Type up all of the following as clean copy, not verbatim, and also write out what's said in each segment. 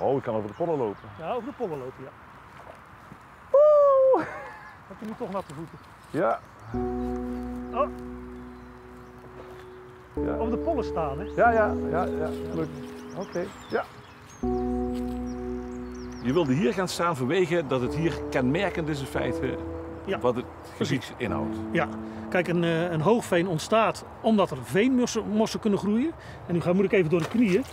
Oh, ik kan over de pollen lopen. Ja, over de pollen lopen, ja. Woe! Heb je nu toch natte voeten? Ja. Oh, Ja. over de pollen staan, hè? Ja, lukt. Oké. Ja. Je wilde hier gaan staan vanwege dat het hier kenmerkend is in feite wat het gebied inhoudt. Ja, kijk, een hoogveen ontstaat omdat er veenmossen kunnen groeien. En nu moet ik even door de knieën.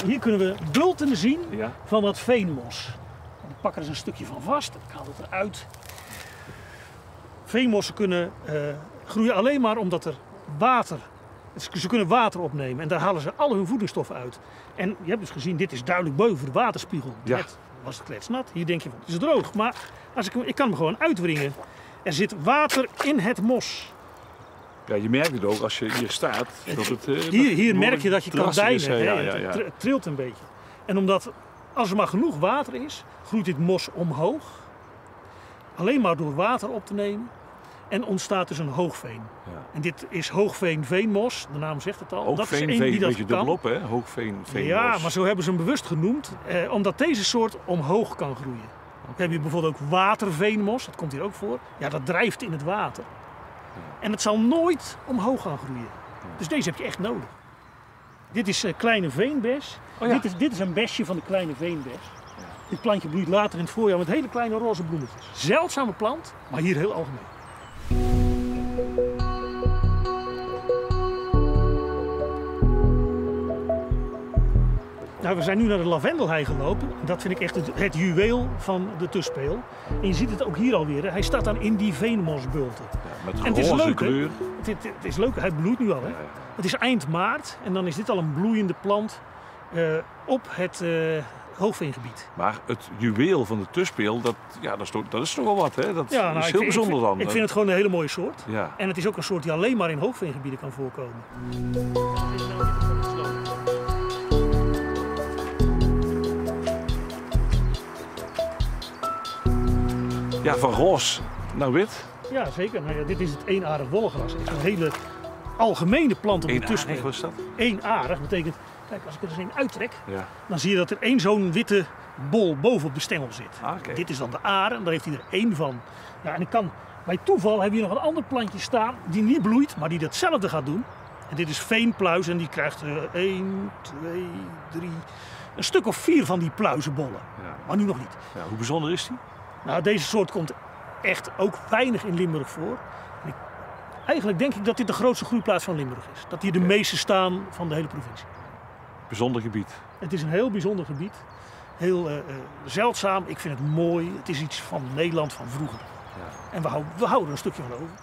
Hier kunnen we bulten zien van dat veenmos. Ik pak er eens een stukje van vast, ik haal het eruit. Veenmossen kunnen groeien alleen maar omdat er water, ze kunnen water opnemen en daar halen ze al hun voedingsstoffen uit. En je hebt dus gezien, dit is duidelijk boven de waterspiegel. Ja. Net was het kletsnat, hier denk je van het is droog, maar ik kan hem gewoon uitwringen. Er zit water in het mos. Ja, je merkt het ook als je hier staat. Dat het, hier merk je dat je kan deinen. Het trilt een beetje. En omdat, als er maar genoeg water is, groeit dit mos omhoog. Alleen maar door water op te nemen. En ontstaat dus een hoogveen. Ja. En dit is hoogveen-veenmos, de naam zegt het al. Hoogveen, dat is één die dat beetje kan. dubbelop, hè? Hoogveen-veenmos. Ja, maar zo hebben ze hem bewust genoemd, omdat deze soort omhoog kan groeien. Dan heb je bijvoorbeeld ook waterveenmos, dat komt hier ook voor. Ja, dat drijft in het water. En het zal nooit omhoog gaan groeien. Dus deze heb je echt nodig. Dit is kleine veenbes. Oh ja. Dit is een besje van de kleine veenbes. Ja. Dit plantje bloeit later in het voorjaar met hele kleine roze bloemetjes. Zeldzame plant, maar hier heel algemeen. Nou, we zijn nu naar de lavendelhei gelopen. Dat vind ik echt het juweel van de Tuspeel. En je ziet het ook hier alweer. Hij staat dan in die veenmosbulten. Ja, met en het is leuk, kleur. Het is leuk, hij bloeit nu al. Hè? Ja, ja. Het is eind maart en dan is dit al een bloeiende plant op het hoogveengebied. Maar het juweel van de Tuspeel, dat is toch wel wat, hè? Dat is heel bijzonder dan. Ik vind het gewoon een hele mooie soort. Ja. En het is ook een soort die alleen maar in hoogveengebieden kan voorkomen. Ja, van roze naar wit. Ja, zeker. Nou ja, dit is het eenarig wollegras. Het is een hele algemene plant op de Tuspeel. Eenarig, wat is dat? Eenarig betekent, kijk, als ik er eens een uittrek, dan zie je dat er één zo'n witte bol bovenop de stengel zit. Okay. Dit is dan de aren, daar heeft hij er één van. Ja, en bij toeval hebben we hier nog een ander plantje staan die niet bloeit, maar die datzelfde gaat doen. En dit is veenpluis en die krijgt 1, 2, 3, een stuk of 4 van die pluizenbollen. Ja. Maar nu nog niet. Ja, hoe bijzonder is die? Nou, deze soort komt echt ook weinig in Limburg voor. Eigenlijk denk ik dat dit de grootste groeiplaats van Limburg is. Dat hier de meeste staan van de hele provincie. Bijzonder gebied. Het is een heel bijzonder gebied. Heel zeldzaam. Ik vind het mooi. Het is iets van Nederland van vroeger. Ja. En we houden er een stukje van over.